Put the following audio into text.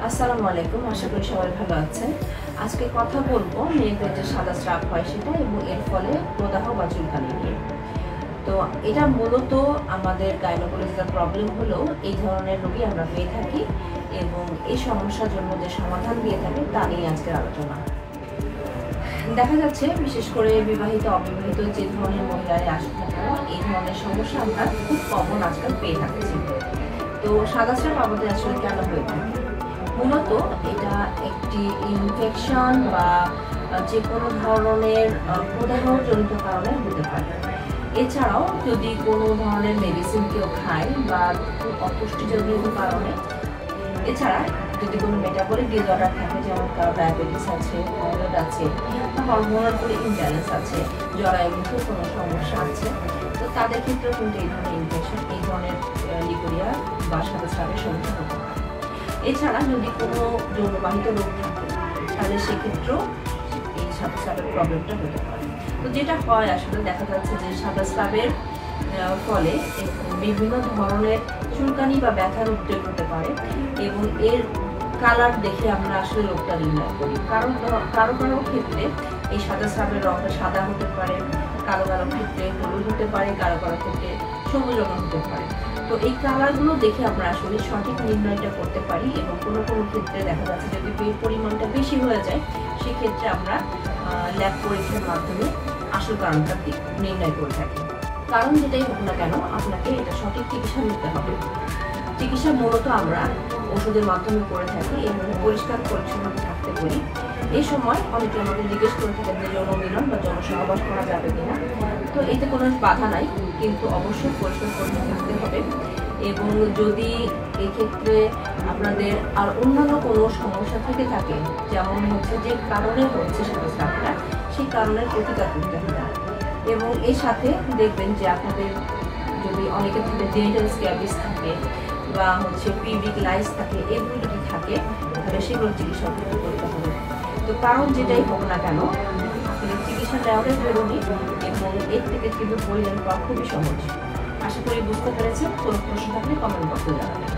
আসসালামু আলাইকুম, আশা করি সবাই ভালো আছেন। আজকে কথা বলবো মেয়েদের যে সাদা স্রাব হয় সেটা এবং এর ফলে প্রদাহ বা চুলকানি নিয়ে। তো এটা মূলত আমাদের গাইনোকোলজিক্যাল প্রবলেম হলেও এই ধরনের রোগী আমরা পেয়ে থাকি এবং এই সমস্যার জন্য যে সমাধান দিয়ে থাকি তা নিয়ে আজকের আলোচনা। দেখা যাচ্ছে বিশেষ করে বিবাহিত অবিবাহিত যে ধরনের মহিলারা আসে না কেন এই ধরনের সমস্যা আমরা খুব কমন আজকাল পেয়ে থাকছি। তো সাদা স্রাব আমাদের আসলে কেন হয়ে থাকে? মূলত এটা একটি ইনফেকশন বা যে কোনো ধরনের প্রদাহজনিত কারণে হতে পারে। এছাড়াও যদি কোনো ধরনের মেডিসিন কেউ খায় বা অপুষ্টিজনিত কারণে, এছাড়া যদি কোনো মেটাবলিক ডিসঅর্ডার থাকে, যেমন কারো ডায়াবেটিস আছে, থাইরয়েড আছে, বা হরমোনাল কোনো ইমব্যালেন্স আছে, জরায়ুমুখী কোনো সমস্যা আছে, তো তাদের ক্ষেত্রেও কিন্তু এই ধরনের ইনফেকশন, এই ধরনের লিকোরিয়া বা সাদা স্রাবের সমস্যা হতে পারে। এছাড়া যদি কোনো যৌনবাহিত রোগ থাকে তাহলে সেক্ষেত্রেও এই সাদা স্রাবের প্রবলেমটা হতে পারে। তো যেটা হয় আসলে দেখা যাচ্ছে যে সাদা স্রাবের ফলে বিভিন্ন ধরনের চুলকানি বা ব্যথার উদ্রেক হতে পারে এবং এর কালার দেখে আমরা আসলে রোগটা নির্ণয় করি। কারো কারো ক্ষেত্রে এই সাদা স্রাবের রঙটা সাদা হতে পারে, কারো ক্ষেত্রে হলুদ হতে পারে, কারো ক্ষেত্রে সবুজ রঙের হতে পারে। তো এই কালারগুলো দেখে আমরা আসলে সঠিক নির্ণয়টা করতে পারি এবং কোনো ক্ষেত্রে দেখা যাচ্ছে যদি পরিমাণটা বেশি হয়ে যায় সেক্ষেত্রে আমরা ল্যাব পরীক্ষার মাধ্যমে আসল কারণটা নির্ণয় করে থাকি। কারণ যেটাই হোক না কেন আপনাকে এটা সঠিক চিকিৎসা নিতে হবে। চিকিৎসা মূলত আমরা ওষুধের মাধ্যমে করে থাকি এবং পরিষ্কার পরিচ্ছন্ন থাকতে বলি। এই সময় অনেকে আমাকে জিজ্ঞেস করে থাকেন যে যৌন মিলন বা যৌন সহবাস করা যাবে কিনা। তো এতে কোনো বাধা নাই, কিন্তু অবশ্যই পরিষ্কার পরিচ্ছন্ন থাকতে হবে। এবং যদি এক্ষেত্রে আপনাদের আর অন্যান্য কোনো সমস্যা থেকে থাকে, যেমন হচ্ছে যে কারণে হচ্ছে সাদা স্রাবটা, সেই কারণের প্রতিকার করতে হবে। এবং এর সাথে দেখবেন যে আপনাদের যদি অনেকের ক্ষেত্রে জেনিটাল স্ক্যাবিস থাকে বা হচ্ছে পিউবিক লাইস থাকে, এগুলো যদি থাকে তাহলে সেগুলো চিকিৎসা করতে হবে। তো কারণ যেটাই হোক না কেন আপনাদের চিকিৎসা নেওয়াটাই জরুরি এবং এর থেকে কিন্তু পরিধান করা খুবই সহজ। আশা করি বুঝতে পেরেছেন। কোনো প্রশ্ন থাকলে কমেন্ট বক্সে জানাবেন।